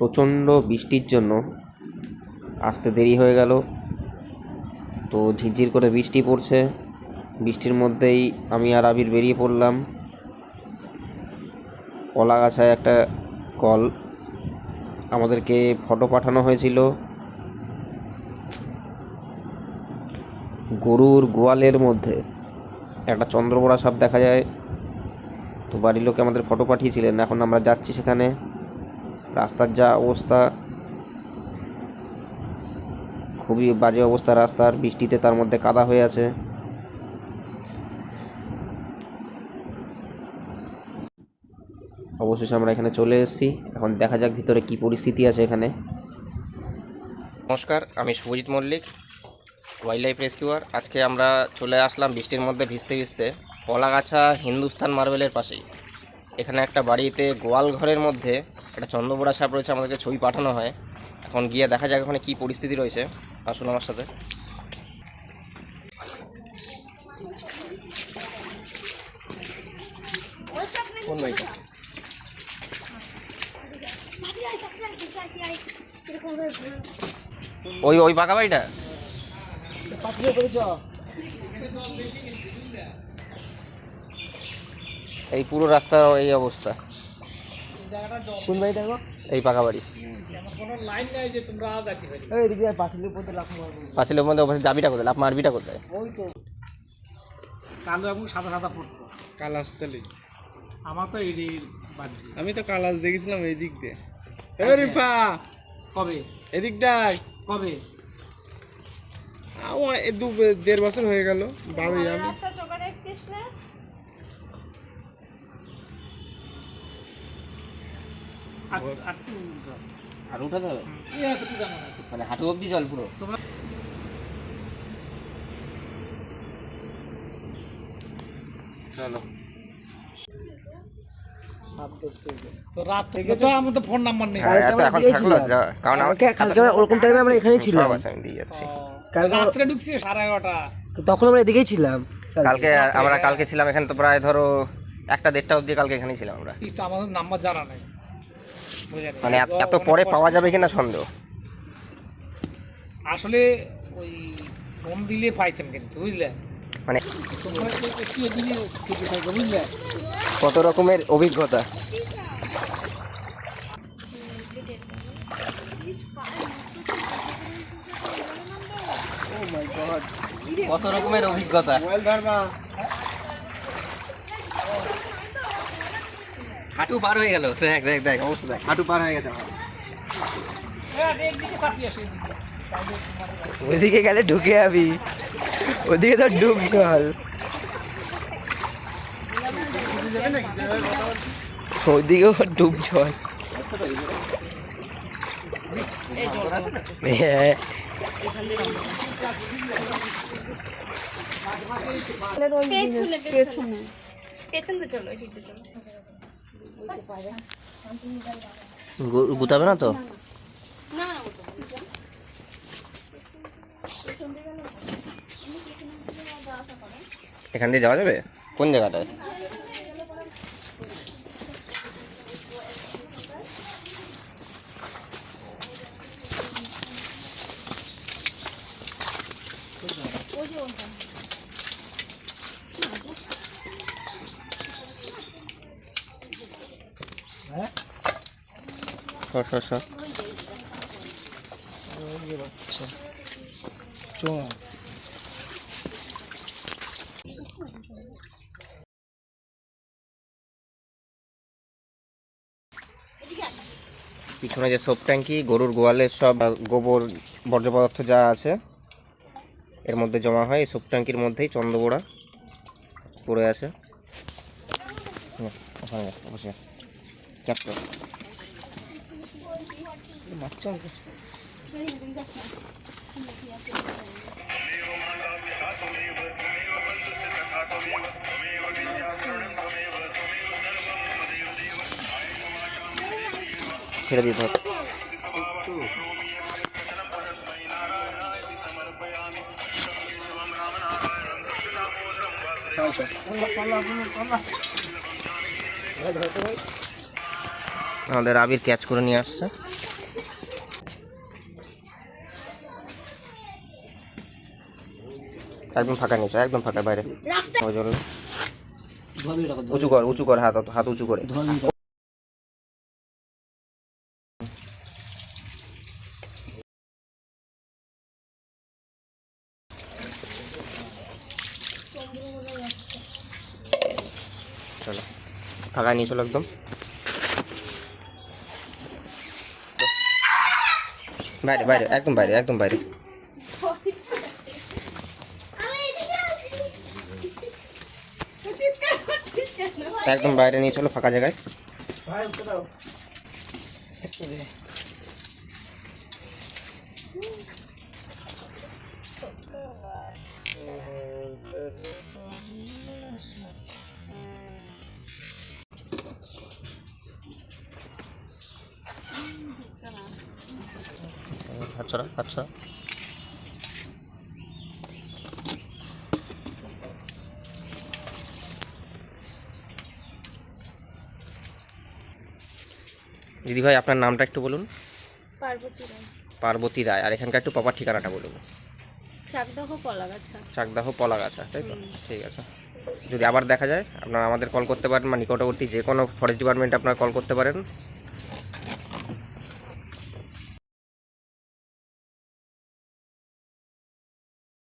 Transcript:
প্রচণ্ড বৃষ্টির জন্য আসতে দেরি হয়ে গেল। তো ঝিরঝির করে বৃষ্টি পড়ছে, বৃষ্টির মধ্যেই আমি আর আবির বেরিয়ে পড়লাম। কলাগাছায় একটা কল, আমাদেরকে ফটো পাঠানো হয়েছিল। গরুর গোয়ালের মধ্যে একটা চন্দ্রবোড়া সাপ দেখা যায়। তো বাড়ির লোকে আমাদের ফটো পাঠিয়েছিলেন। এখন আমরা যাচ্ছি সেখানে। রাস্তার যা অবস্থা, খুবই বাজে অবস্থা রাস্তার, বৃষ্টিতে তার মধ্যে কাদা হয়ে আছে। অবশেষে আমরা এখানে চলে এসেছি। এখন দেখা যাক ভিতরে কি পরিস্থিতি আছে এখানে। নমস্কার, আমি Shubhajit Mallick, wildlife rescuer. আজকে আমরা চলে আসলাম বৃষ্টির মধ্যে ভিজতে ভিজতে কলাগাছা হিন্দুস্তান মার্বেলের পাশেই। এখানে একটা বাড়িতে গোয়াল ঘরের মধ্যে একটা চন্দ্রবোড়া সাপ রয়েছে, আমাদেরকে ছবি পাঠানো হয়। এখন গিয়ে দেখা যাক ওখানে কী পরিস্থিতি রয়েছে। আসুন আমার সাথে। কোন বাড়িটা? ওই ওই পাকা বাড়িটা। এই পুরো রাস্তা এই অবস্থা। কোন বাড়ি দেখো? এই পাকা বাড়ি। পাঁচিলের মধ্যে অবশ্যই যাবিটা কোথায়? লাভ মারবিটা কোথায়? কালো এবং সাদা সাদা পড়তো। কালাসতলি। আমার তো এই বাড়ি। আমি তো কালাস দেখেছিলাম এই দিক দিয়ে। রিফা কবে? এদিকটাই কবে? দেড় বছর হয়ে গেল। বাড়ি আমি আর উঠাতে হবে মানে হাঁটু অব্দি জল পুরো। চলো। তো রাত থেকে তো আমার তো ফোন নাম্বার নেই। এখন থাকলো কারণ আমাকে কালকে ওরকম টাইমে আমরা এখানেই ছিলাম। আমি দিয়ে যাচ্ছি। কালকে রাত্রে ঢুকছি 11:30। তখন আমরা এদিকেই ছিলাম। কালকে ছিলাম এখানে, তো প্রায় ধরো 1টা-1:30 অবধি কালকে এখানেই ছিলাম আমরা। কিন্তু আমাদের নাম্বার জানা নাই, মানে এত পরে পাওয়া যাবে কিনা সন্দেহ। আসলে ওই ফোন দিলে পাইতাম কিন্তু, বুঝলে? মানে বুঝলে কত রকমের অভিজ্ঞতা। কত রকমের অভিজ্ঞতা। হাঁটু পার হয়ে গেল। দেখ দেখ দেখ অবস্থা দেখ, হাঁটু পার হয়ে গেছে আমার। ওদিকে গেলে ঢুকে যাবি, ওদিকে তো ডুব জল, ওদিকেও ডুব জল। হ্যাঁ গুতাবে না তো? এখান দিয়ে যাওয়া যাবে? কোন জায়গাটায়? পিছনে যে সোপ ট্যাঙ্কি, গরুর গোয়ালের সব গোবর বর্জ্য পদার্থ যা আছে এর মধ্যে জমা হয়। এই সোপ ট্যাঙ্কির মধ্যেই চন্দ্রবোড়া পড়ে আছে। ছেড়ে দিতে হবে। আমাদের আবির ক্যাচ করে নিয়ে আসছে। একদম ফাঁকা নিচে, একদম ফাঁকা বাইরে। ওই জন্য উঁচু কর, উঁচু কর, হাত হাত উঁচু করে। চলো ফাঁকা নিয়ে চলো একদম বাইরে, বাইরে, একদম বাইরে, একদম বাইরে। একদম বাইরে নিয়ে চলো ফাঁকা জায়গায়। হাত ছড়া, হাত ছড়া। দিদিভাই আপনার নামটা একটু বলুন। পার্বতী রায়, পার্বতী রায়। আর এখানকার একটু প্রপার ঠিকানাটা বলুন। চাকদাহ কলাগাছা। চাকদাহ পলাগাছা, তাই তো? ঠিক আছে। যদি আবার দেখা যায় আপনারা আমাদের কল করতে পারেন, বা নিকটবর্তী যে কোনো ফরেস্ট ডিপার্টমেন্টে আপনারা কল করতে পারেন।